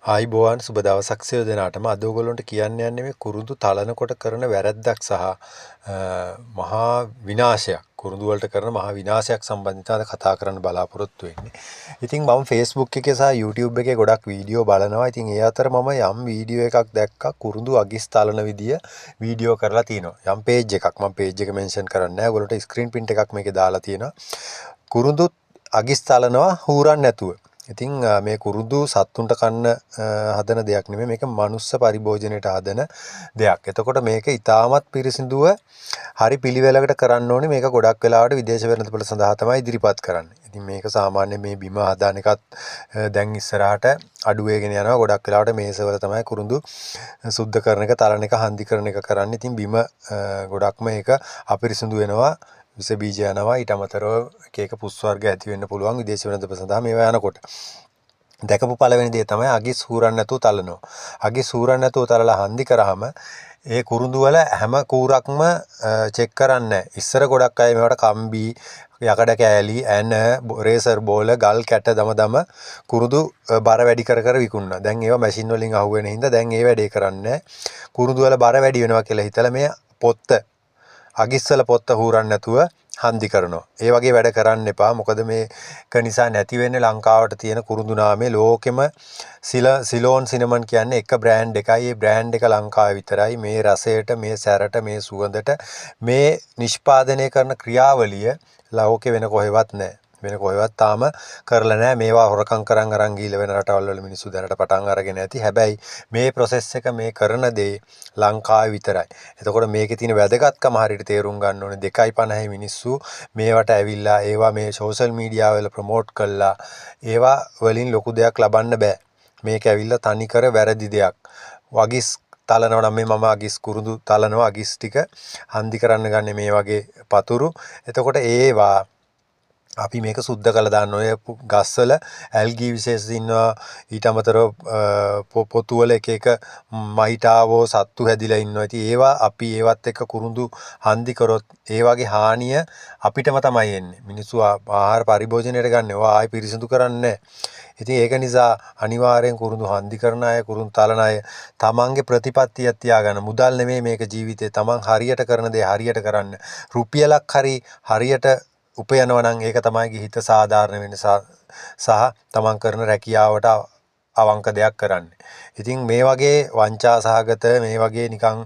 ආයිබෝවන් සුබ දවසක් සියලු දෙනාටම. අද ඔයගොල්ලන්ට කියන්න යන්නේ මේ කුරුඳු තලනකොට කරන වැරැද්දක් සහ මහා විනාශයක්. කුරුඳු වලට කරන මහා විනාශයක් සම්බන්ධව කතා කරන්න බලාපොරොත්තු වෙන්නේ. ඉතින් මම Facebook එකේ සහ YouTube එකේ ගොඩක් වීඩියෝ බලනවා. ඉතින් ඒ අතර මම යම් වීඩියෝ එකක් දැක්කා කුරුඳු අගිස් තලන විදිය වීඩියෝ කරලා තිනවා. යම් page එකක් මම page එක mention කරන්නේ නැහැ. ඔයගොල්ලන්ට screen print එකක් මේකේ දාලා තියෙනවා. කුරුඳු අගිස් තලනවා හූරන්න නැතුව. ඉතින් මේ කුරුඳු සත්තුන්ට කන්න හදන දෙයක් නෙමෙයි, මේක මනුස්ස පරිභෝජනයට හදන දෙයක්. එතකොට මේක ඊටමත් පිරිසිදුව හරි පිළිවෙලකට කරන්න ඕනේ. මේක ගොඩක් වෙලාවට විදේශ වෙළඳපොළ සඳහා තමයි ඉදිරිපත් කරන්නේ. ඉතින් මේක සාමාන්‍ය මේ බිම හදාන එකත් දැන් ඉස්සරහට අඩු වෙගෙන යනවා. ගොඩක් වෙලාවට මේසවල තමයි කුරුඳු සුද්ධ කරන එක, තලන එක, හන්දි කරන එක කරන්නේ. ඉතින් බිම ගොඩක්ම ඒක අපිරිසිදු වෙනවා. විස බීජ යනවා. ඊට අමතරව එක එක පුස් වර්ග ඇති වෙන්න පුළුවන් විදේශ වෙළඳපොළ සඳහා මේවා යනකොට. දැකපු පළවෙනි දේ තමයි අගිස් හූරන්න නැතුව තලනවා. අගිස් හූරන්න නැතුව තලලා හන්දි කරාම ඒ කුරුඳු වල හැම කූරක්ම චෙක් කරන්නේ. ඉස්සර ගොඩක් අය මේවට කම්බි, යකඩ කෑලි, ඇන, රේසර් බෝල, ගල් කැට දම කුරුඳු බර වැඩි කර කර විකුණනවා. දැන් ඒවා මැෂින් වලින් අහුවෙන හින්දා දැන් ඒ වැඩේ කරන්නේ. කුරුඳු වල බර වැඩි වෙනවා කියලා හිතලා මේ පොත්ත අගිස්සල පොත්ත හූරන්න නැතුව හන්දි කරනවා. ඒ වගේ වැඩ කරන්න එපා. මොකද මේක නිසා නැති වෙන්නේ ලංකාවට තියෙන කුරුඳු නාමයේ ලෝකෙම සිලෝන් සිනමන් කියන්නේ එක බ්‍රෑන්ඩ් එකයි. ඒ බ්‍රෑන්ඩ් එක ලංකාවේ විතරයි. මේ රසයට, මේ සැරට, මේ සුවඳට, මේ නිෂ්පාදනය කරන ක්‍රියාවලිය ලෝකෙ වෙන කොහෙවත් නැහැ. වෙන කොහෙවත් තාම කරලා නැහැ. මේවා හොරකම් කරන් අරන් ගිහලා වෙන රටවල් වල මිනිස්සු දැනට පටන් අරගෙන ඇති. හැබැයි මේ process එක මේ කරන දේ ලංකාවේ විතරයි. එතකොට මේකේ තියෙන වැදගත්කම හරියට තේරුම් ගන්න ඕනේ. 2.50 මිනිස්සු මේවට ඇවිල්ලා ඒවා මේ social media වල ප්‍රොමෝට් කළා. ඒවා වලින් ලොකු දෙයක් ලබන්න බෑ. මේක ඇවිල්ලා තනිකර වැරදි දෙයක්. වගිස් තලනවා නම් මම අගිස් කුරුඳු තලනවා. අගිස් ටික හන්දි කරන්න ගන්නේ මේ වගේ පතුරු. එතකොට ඒවා අපි මේක සුද්ධ කළා දාන්න. ඔය ගස්වල ඇල්ගී විශේෂ ඉන්නවා. ඊට අමතරව පොතු වල එක එක මයිටාවෝ සත්තු හැදිලා ඉන්නවා. ඉතින් ඒවා අපි ඒවත් එක්ක කුරුඳු හන්දි කරොත් ඒ වගේ හානිය අපිටම තමයි එන්නේ. මිනිස්සු ආහාර පරිභෝජනයට ගන්න ඒවා ආයි පිරිසිදු කරන්නේ. ඉතින් ඒක නිසා අනිවාර්යෙන් කුරුඳු හන්දි කරන අය, කුරුඳු තලන අය තමන්ගේ ප්‍රතිපත්තියක් තියාගන්න. මුදල් නෙමෙයි මේක ජීවිතේ. තමන් හරියට කරන දේ හරියට කරන්න. රුපියලක් හරියට උපයනවා නම් ඒක තමයි හිත සාධාරණ වෙන සහ තමන් කරන රැකියාවට අවංක දෙයක් කරන්නේ. ඉතින් මේ වගේ වංචා සහගත මේ වගේ නිකන්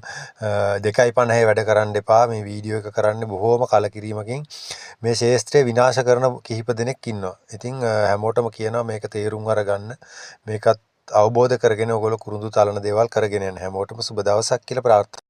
2.50 වැඩ කරන්න එපා. මේ වීඩියෝ එක කරන්නේ බොහොම කලකිරීමකින්. මේ ශේෂ්ත්‍රය විනාශ කරන කිහිප දෙනෙක් ඉන්නවා. ඉතින් හැමෝටම කියනවා මේක තේරුම් අරගන්න. මේකත් අවබෝධ කරගෙන ඔයගොල්ලෝ කුරුඳු තලන දේවල් කරගෙන යන්න. හැමෝටම සුබ දවසක් කියලා ප්‍රාර්ථනා